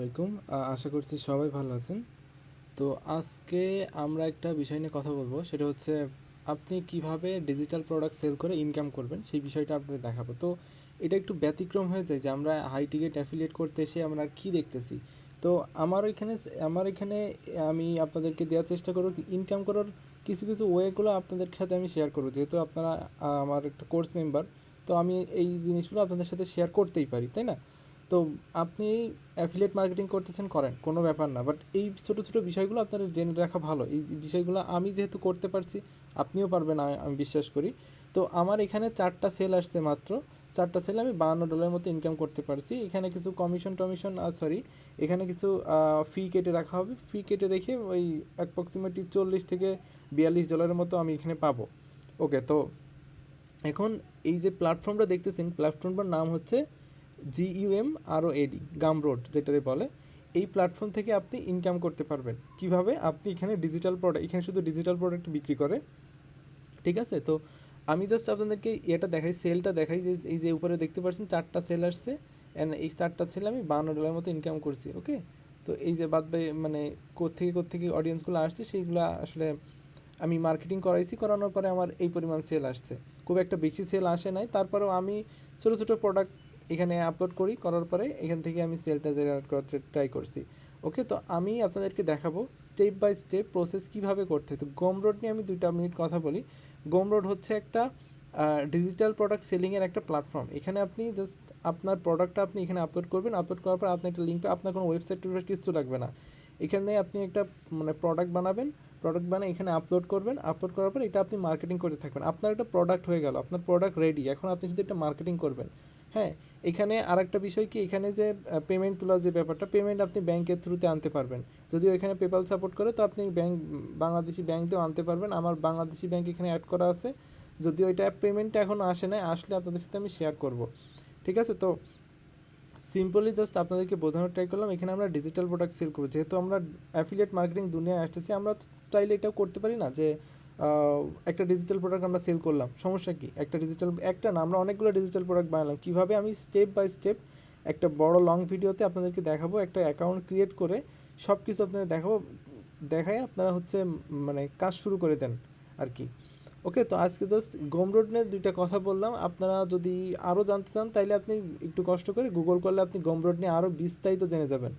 আসসালামাইকুম। আশা করছি সবাই ভালো আছেন। তো আজকে আমরা একটা বিষয় নিয়ে কথা বলবো, সেটা হচ্ছে আপনি কিভাবে ডিজিটাল প্রোডাক্ট সেল করে ইনকাম করবেন সেই বিষয়টা আপনাদের দেখাবো। তো এটা একটু ব্যতিক্রম হয়ে যায় যে আমরা হাই টিকেট অ্যাফিলিয়েট করতে এসে আমরা আর কী দেখতেছি। তো আমার এখানে আমি আপনাদেরকে দেওয়ার চেষ্টা করব ইনকাম করার কিছু কিছু ওয়েগুলো আপনাদের সাথে আমি শেয়ার করবো, যেহেতু আপনারা আমার একটা কোর্স মেম্বার। তো আমি এই জিনিসগুলো আপনাদের সাথে শেয়ার করতেই পারি, তাই না? তো আপনি অ্যাফিলিয়েট মার্কেটিং করতেছেন, করেন, কোনো ব্যাপার না, বাট এই ছোটো ছোটো বিষয়গুলো আপনাদের জেনে রাখা ভালো। এই বিষয়গুলো আমি যেহেতু করতে পারছি, আপনিও পারবেন আমি বিশ্বাস করি। তো আমার এখানে 4টা সেল আসছে মাত্র। 4টা সেলে আমি $52 মতো ইনকাম করতে পারছি। এখানে কিছু কমিশন টমিশন সরি, এখানে কিছু ফি কেটে রাখা হবে। ফি কেটে রেখে ওই অ্যাপ্রক্সিমেটলি $40 থেকে $42 মতো আমি এখানে পাবো। ওকে, তো এখন এই যে প্ল্যাটফর্মটা দেখতেছেন, প্ল্যাটফর্মটার নাম হচ্ছে GUMROAD, গামরোড যেটারে বলে। এই প্ল্যাটফর্ম থেকে আপনি ইনকাম করতে পারবেন কিভাবে। আপনি এখানে ডিজিটাল প্রোডাক্ট, এখানে শুধু ডিজিটাল প্রোডাক্ট বিক্রি করে, ঠিক আছে? তো আমি জাস্ট আপনাদেরকে এটা দেখাই, সেলটা দেখাই, যে এই যে উপরে দেখতে পাচ্ছেন 4টা সেল আসছে, অ্যান্ড এই 4টা সেল আমি $52 মতো ইনকাম করছি। ওকে, তো এই যে মানে কোত্থেকে অডিয়েন্সগুলো আসছে সেইগুলো আসলে আমি মার্কেটিং করাইছি, করানোর পরে আমার এই পরিমাণ সেল আসছে। খুব একটা বেশি সেল আসে নাই, তারপরেও আমি ছোটো ছোটো প্রোডাক্ট এখানে আপলোড করার পরে এখান থেকে আমি সেলটা জেনারেট করতে ট্রাই করছি। ওকে, তো আমি আপনাদেরকে দেখাবো স্টেপ বাই স্টেপ প্রসেস কীভাবে করতে হয়। তো গমরোড নিয়ে আমি 2 মিনিট কথা বলি। গমরোড হচ্ছে একটা ডিজিটাল প্রোডাক্ট সেলিংয়ের একটা প্ল্যাটফর্ম। এখানে আপনি জাস্ট আপনার প্রোডাক্টটা আপনি এখানে আপলোড করবেন, আপলোড করার পর আপনি একটা লিঙ্ক পাবেন, আপনার কোনো ওয়েবসাইট কিছু লাগবে না। এখানে আপনি একটা মানে প্রোডাক্ট বানাবেন, প্রোডাক্ট বানিয়ে এখানে আপলোড করবেন, আপলোড করার পর এটা আপনি মার্কেটিং করতে থাকবেন। আপনার একটা প্রোডাক্ট হয়ে গেল, আপনার প্রোডাক্ট রেডি, এখন আপনি যদি একটা মার্কেটিং করবেন। হ্যাঁ, এখানে আরেকটা বিষয় কি, এখানে যে পেমেন্ট তোলার যে ব্যাপারটা, পেমেন্ট আপনি ব্যাংকের থ্রুতে আনতে পারবেন। যদিও এখানে পেপাল সাপোর্ট করে, তো আপনি বাংলাদেশি ব্যাংক দিয়েও আনতে পারবেন। আমার বাংলাদেশি ব্যাংক এখানে অ্যাড করা আছে, যদিও এটা পেমেন্টটা এখনও আসে নাই, আসলে আপনাদের সাথে আমি শেয়ার করব। ঠিক আছে, তো সিম্পলি জাস্ট আপনাদেরকে বোঝানোর ট্রাই করলাম। এখানে আমরা ডিজিটাল প্রোডাক্ট সেল করবো, যেহেতু আমরা অ্যাফিলিয়েট মার্কেটিং দুনিয়ায় আসতেছি, আমরা চাইলে এটাও করতে পারি না যে একটা ডিজিটাল প্রোডাক্ট আমরা সেল করলাম, সমস্যা কি? একটা না, আমরা অনেকগুলো ডিজিটাল প্রোডাক্ট বানালাম। কীভাবে আমি স্টেপ বাই স্টেপ একটা বড় লং ভিডিওতে আপনাদেরকে দেখাবো, একটা অ্যাকাউন্ট ক্রিয়েট করে সব কিছু আপনাদের দেখাবো, দেখায় আপনারা হচ্ছে মানে কাজ শুরু করে দেন আর কি। ওকে, তো আজকে জাস্ট গমরোড নিয়ে 2টা কথা বললাম। আপনারা যদি আরও জানতে চান তাইলে আপনি একটু কষ্ট করে গুগল করলে আপনি গমরোড নিয়ে আরও বিস্তারিত জেনে যাবেন।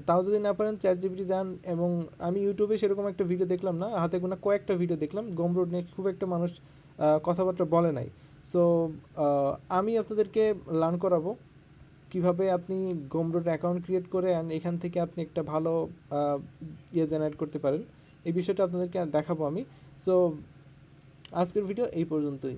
তাও যদি না পারেন ChatGPT যান, এবং আমি ইউটিউবে সেরকম একটা ভিডিও দেখলাম না, হাতে গোনা কয়েকটা ভিডিও দেখলাম, গমরোড নিয়ে খুব একটা মানুষ কথাবার্তা বলে নাই। সো আমি আপনাদেরকে লার্ন করাবো কীভাবে আপনি গমরোড অ্যাকাউন্ট ক্রিয়েট করে এখান থেকে আপনি একটা ভালো জেনারেট করতে পারেন। এই বিষয়টা আপনাদেরকে দেখাবো আমি। সো আজকের ভিডিও এই পর্যন্তই।